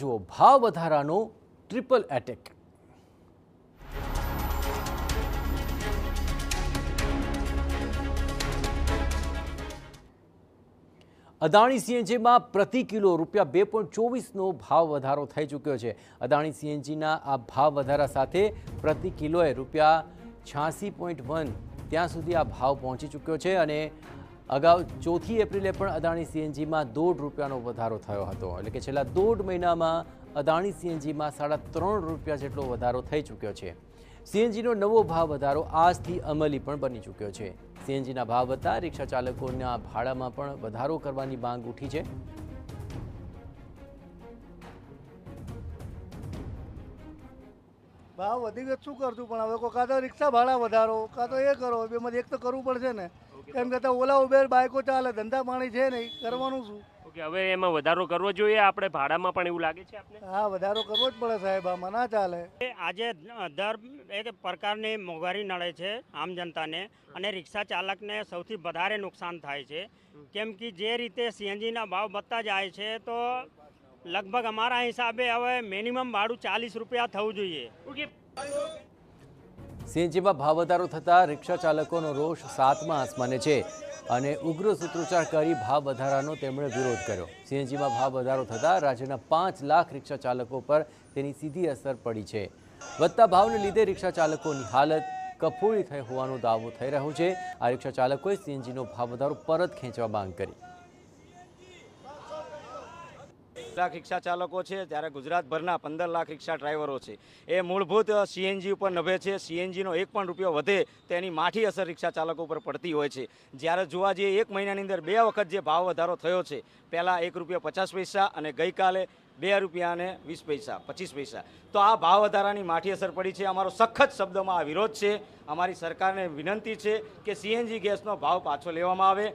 જુઓ ભાવ વધારાનો ટ્રિપલ એટેક। અદાણી સીએનજીમાં પ્રતિ કિલો ₹2.24નો ભાવ વધારો થઈ ચૂક્યો છે। અદાણી સીએનજીના આ ભાવ વધારા સાથે પ્રતિ કિલોએ ₹86.1 ત્યાં સુધી આ ભાવ પહોંચી ચૂક્યો છે અને અગાઉ 4 એપ્રિલે પણ અદાણી સીએનજીમાં ₹1.5નો વધારો થયો હતો। એટલે કે છેલ્લા 1.5 મહિનામાં અદાણી સીએનજીમાં ₹3.5 જેટલો વધારો થઈ ચૂક્યો છે। સીએનજીનો નવો ભાવ વધારો આજથી અમલી પણ બની ચૂક્યો છે। સીએનજીના ભાવ વધતા રિક્ષા ચાલકોના ભાડામાં પણ વધારો કરવાની માંગ ઉઠી છે। ભાવ વધી ગયો શું કરશું, પણ હવે કાં તો રિક્ષા ભાડા વધારો કાં તો એ કરો, બેમાંથી એક તો કરવું પડશે ને। કેમ કે ઓલા ઉબેર બાઇકો ચાલે, ધંધા પાણી છે નહીં, કરવાનું શું? ઓકે, હવે એમાં વધારો કરવો જોઈએ આપણે ભાડામાં પણ, એવું લાગે છે આપને? હા, વધારો કરવો જ પડે સાહેબ, આમાં ના ચાલે। આજે દર એક પ્રકારની મોંઘવારી નડે છે આમ જનતાને, અને રિક્ષા ચાલકને સૌથી વધારે નુકસાન થાય છે। કેમ કે જે રીતે સીએનજીના ભાવ વધતા જાય છે તો લગભગ અમારા હિસાબે હવે મિનિમમ ભાડું ₹40 થવું જોઈએ। સીએનજીમાં ભાવ વધારો થતાં રિક્ષા ચાલકોનો રોષ 7મા આસમાને છે અને ઉગ્ર સૂત્રોચ્ચાર કરી ભાવ વધારાનો તેમણે વિરોધ કર્યો। સીએનજીમાં ભાવ વધારો થતાં રાજ્યના 5 લાખ રિક્ષા ચાલકો પર તેની સીધી અસર પડી છે। વધતા ભાવને લીધે રિક્ષા ચાલકોની હાલત કફોડી થઈ હોવાનો દાવો થઈ રહ્યો છે। આ રિક્ષા ચાલકોએ સીએનજીનો ભાવ વધારો પરત ખેંચવા માંગ કરી। લાખ રિક્ષા ચાલકો છે, ત્યારે ગુજરાતભરના 15 લાખ રિક્ષા ડ્રાઈવરો છે, એ મૂળભૂત સીએનજી ઉપર નભે છે। સીએનજીનો એક પણ રૂપિયો વધે તો એની માઠી અસર રિક્ષા ચાલકો ઉપર પડતી હોય છે। જ્યારે જોવા જઈએ એક મહિનાની અંદર 2 વખત જે ભાવ વધારો થયો છે, પહેલાં ₹1.50 અને ગઈકાલે ₹2.20 25 તો આ ભાવ વધારાની માઠી અસર પડી છે। અમારો સખત શબ્દોમાં આ વિરોધ છે। અમારી સરકારને વિનંતી છે કે સીએનજી ગેસનો ભાવ પાછો લેવામાં આવે।